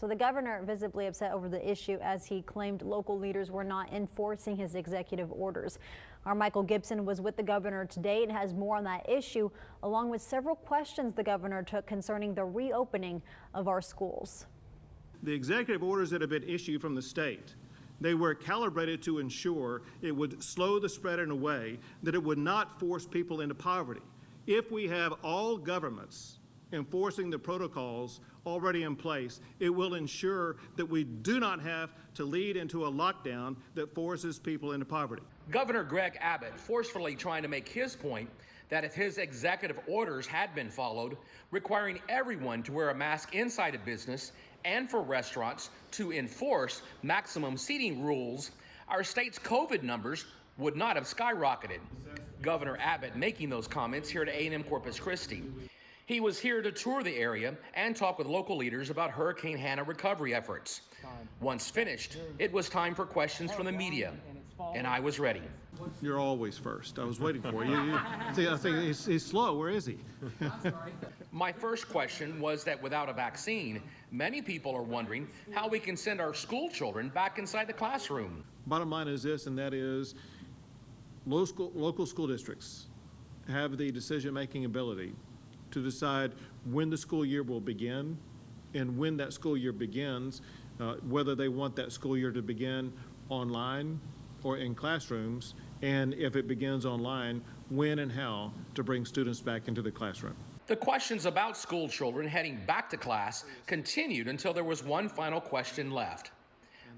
So the governor visibly upset over the issue as he claimed local leaders were not enforcing his executive orders. Our Michael Gibson was with the governor today and has more on that issue, along with several questions the governor took concerning the reopening of our schools. The executive orders that have been issued from the state, they were calibrated to ensure it would slow the spread in a way that it would not force people into poverty. If we have all governments enforcing the protocols already in place, it will ensure that we do not have to lead into a lockdown that forces people into poverty. Governor Greg Abbott forcefully trying to make his point that if his executive orders had been followed, requiring everyone to wear a mask inside a business and for restaurants to enforce maximum seating rules, our state's COVID numbers would not have skyrocketed. Governor Abbott making those comments here at A&M Corpus Christi. He was here to tour the area and talk with local leaders about Hurricane Hanna recovery efforts. Once finished, it was time for questions from the media, and I was ready. You're always first. I was waiting for you. See, I think he's slow. Where is he? My first question was that without a vaccine, many people are wondering how we can send our school children back inside the classroom. Bottom line is this, and that is local school districts have the decision-making ability to decide when the school year will begin, and when that school year begins, whether they want that school year to begin online or in classrooms, and if it begins online, when and how to bring students back into the classroom. The questions about school children heading back to class continued until there was one final question left.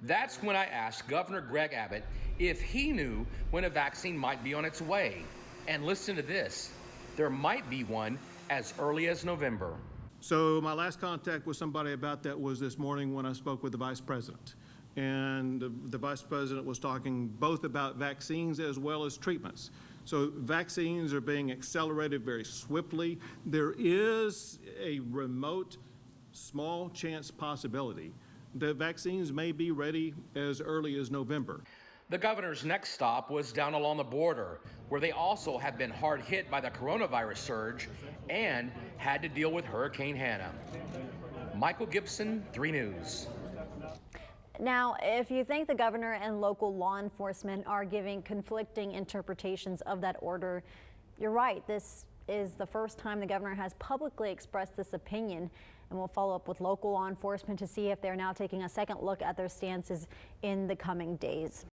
That's when I asked Governor Greg Abbott if he knew when a vaccine might be on its way. And listen to this, there might be one as early as November. So my last contact with somebody about that was this morning when I spoke with the Vice President. And the Vice President was talking both about vaccines as well as treatments. So vaccines are being accelerated very swiftly. There is a remote, small chance possibility that vaccines may be ready as early as November. The governor's next stop was down along the border, where they also have been hard hit by the coronavirus surge and had to deal with Hurricane Hanna. Michael Gibson, 3 News. Now, if you think the governor and local law enforcement are giving conflicting interpretations of that order, you're right. This is the first time the governor has publicly expressed this opinion, and we'll follow up with local law enforcement to see if they're now taking a second look at their stances in the coming days.